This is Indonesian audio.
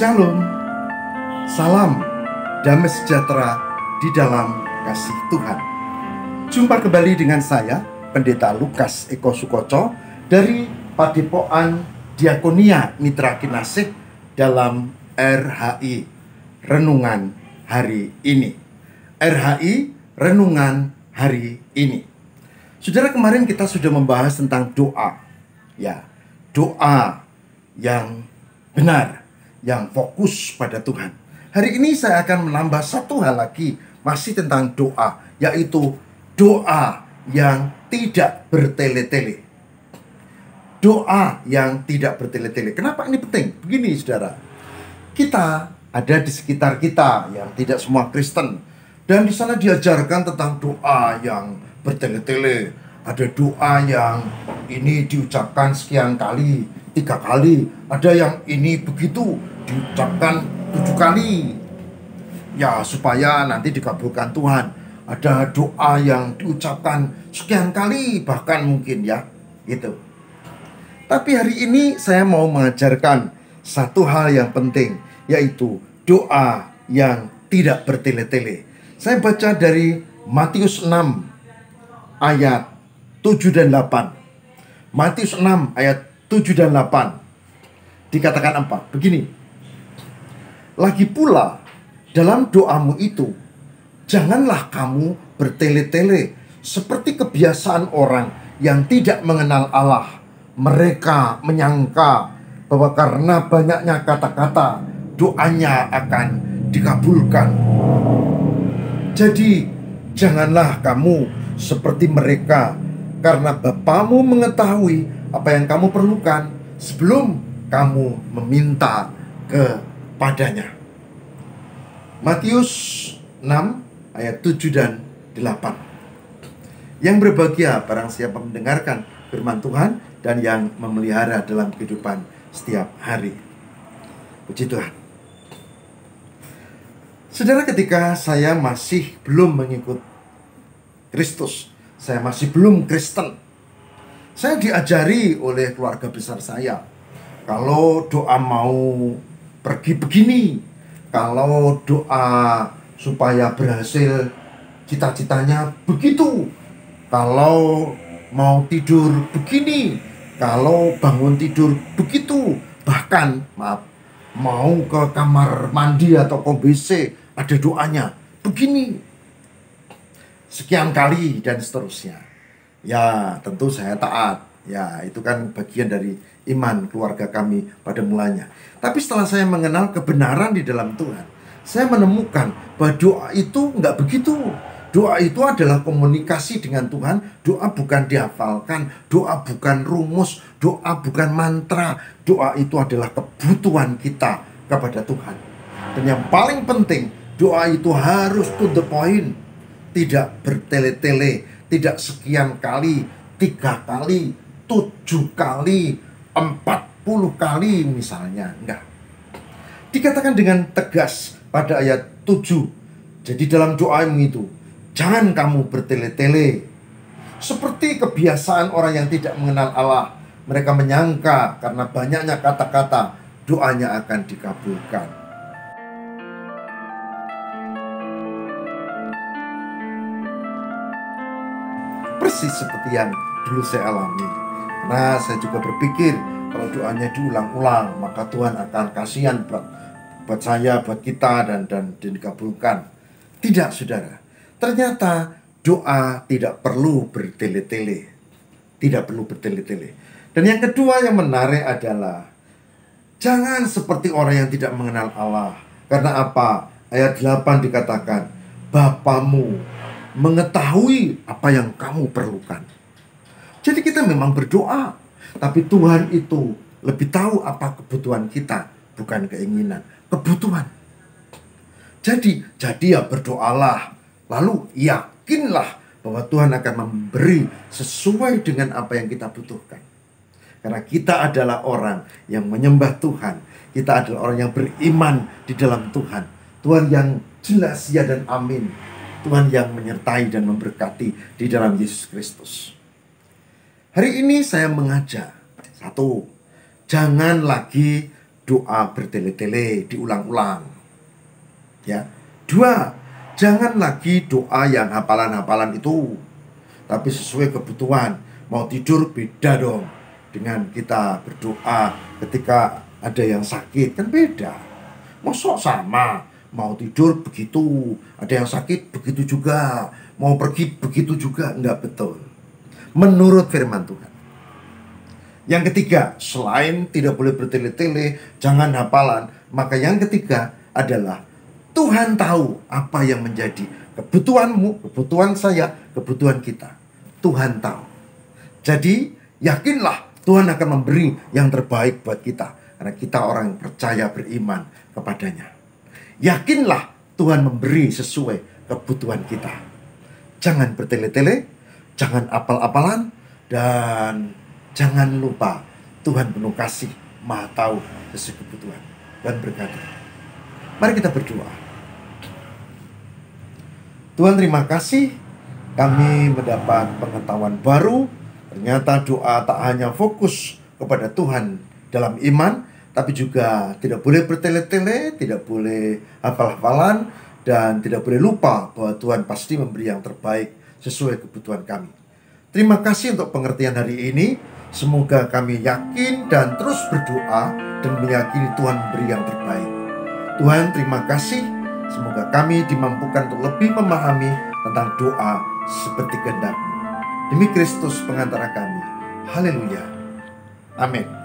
Shalom, salam damai sejahtera di dalam kasih Tuhan. Jumpa kembali dengan saya, Pendeta Lukas Eko Sukoco dari Padepokan Diakonia Mitra Kinasih dalam RHI Renungan hari ini. RHI Renungan hari ini. Saudara, kemarin kita sudah membahas tentang doa. Ya, doa yang benar, yang fokus pada Tuhan. Hari ini saya akan menambah satu hal lagi, masih tentang doa, yaitu doa yang tidak bertele-tele. Doa yang tidak bertele-tele. Kenapa ini penting? Begini saudara, kita ada di sekitar kita yang tidak semua Kristen, dan di sana diajarkan tentang doa yang bertele-tele. Ada doa yang ini diucapkan sekian kali, 3 kali. Ada yang ini begitu diucapkan 7 kali. Ya, supaya nanti dikabulkan Tuhan. Ada doa yang diucapkan sekian kali, bahkan mungkin ya, gitu. Tapi hari ini saya mau mengajarkan satu hal yang penting, yaitu doa yang tidak bertele-tele. Saya baca dari Matius 6 ayat 7 dan 8. Matius 6 ayat 7 dan 8. Dikatakan apa? Begini. Lagi pula dalam doamu itu, janganlah kamu bertele-tele seperti kebiasaan orang yang tidak mengenal Allah. Mereka menyangka bahwa karena banyaknya kata-kata, doanya akan dikabulkan. Jadi, janganlah kamu seperti mereka, karena Bapamu mengetahui apa yang kamu perlukan sebelum kamu meminta kepadanya. Matius 6 ayat 7 dan 8. Yang berbahagia barang siapa mendengarkan firman Tuhan dan yang memelihara dalam kehidupan setiap hari. Puji Tuhan. Saudara, ketika saya masih belum mengikut Kristus, saya masih belum Kristen, saya diajari oleh keluarga besar saya, kalau doa mau pergi begini, kalau doa supaya berhasil cita-citanya begitu, kalau mau tidur begini, kalau bangun tidur begitu, bahkan mau ke kamar mandi atau ke WC ada doanya begini, sekian kali dan seterusnya. Ya, tentu saya taat. Ya, itu kan bagian dari iman keluarga kami pada mulanya. Tapi setelah saya mengenal kebenaran di dalam Tuhan, saya menemukan bahwa doa itu nggak begitu. Doa itu adalah komunikasi dengan Tuhan. Doa bukan dihafalkan, doa bukan rumus, doa bukan mantra. Doa itu adalah kebutuhan kita kepada Tuhan. Dan yang paling penting, doa itu harus to the point. Tidak bertele-tele, tidak sekian kali, 3 kali, 7 kali, 40 kali misalnya. Enggak. Dikatakan dengan tegas pada ayat 7. Jadi dalam doamu itu, jangan kamu bertele-tele seperti kebiasaan orang yang tidak mengenal Allah. Mereka menyangka karena banyaknya kata-kata, doanya akan dikabulkan. Persis seperti yang dulu saya alami. Nah, saya juga berpikir kalau doanya diulang-ulang, maka Tuhan akan kasihan buat saya, buat kita, dan dikabulkan. Tidak, saudara. Ternyata doa tidak perlu bertele-tele. Tidak perlu bertele-tele. Dan yang kedua yang menarik adalah jangan seperti orang yang tidak mengenal Allah. Karena apa? Ayat 8 dikatakan, Bapamu mengetahui apa yang kamu perlukan. Jadi kita memang berdoa, tapi Tuhan itu lebih tahu apa kebutuhan kita, bukan keinginan, kebutuhan. Jadi ya berdoalah, lalu yakinlah bahwa Tuhan akan memberi sesuai dengan apa yang kita butuhkan. Karena kita adalah orang yang menyembah Tuhan, kita adalah orang yang beriman di dalam Tuhan. Tuhan yang jelas ya dan amin. Tuhan yang menyertai dan memberkati di dalam Yesus Kristus. Hari ini saya mengajak, 1, jangan lagi berdoa bertele-tele, diulang-ulang. Ya. 2, jangan lagi doa yang hafalan-hafalan itu, tapi sesuai kebutuhan. Mau tidur beda dong dengan kita berdoa ketika ada yang sakit, kan beda. Mosok sama, mau tidur begitu, ada yang sakit begitu juga, mau pergi begitu juga, enggak betul. Menurut firman Tuhan. Yang ketiga, selain tidak boleh bertele-tele, jangan hafalan, maka yang ketiga adalah Tuhan tahu apa yang menjadi kebutuhanmu, kebutuhan saya, kebutuhan kita. Tuhan tahu. Jadi, yakinlah Tuhan akan memberi yang terbaik buat kita, karena kita orang yang percaya, beriman kepadanya. Yakinlah Tuhan memberi sesuai kebutuhan kita. Jangan bertele-tele, jangan apal-apalan, dan jangan lupa Tuhan penuh kasih, Maha tahu sesuai kebutuhan dan berkati. Mari kita berdoa. Tuhan, terima kasih kami mendapat pengetahuan baru. Ternyata doa tak hanya fokus kepada Tuhan dalam iman, tapi juga tidak boleh bertele-tele, tidak boleh hafal-hafalan, dan tidak boleh lupa bahwa Tuhan pasti memberi yang terbaik sesuai kebutuhan kami. Terima kasih untuk pengertian hari ini. Semoga kami yakin dan terus berdoa dan meyakini Tuhan memberi yang terbaik. Tuhan, terima kasih. Semoga kami dimampukan untuk lebih memahami tentang doa seperti kehendak-Mu. Demi Kristus pengantara kami. Haleluya. Amin.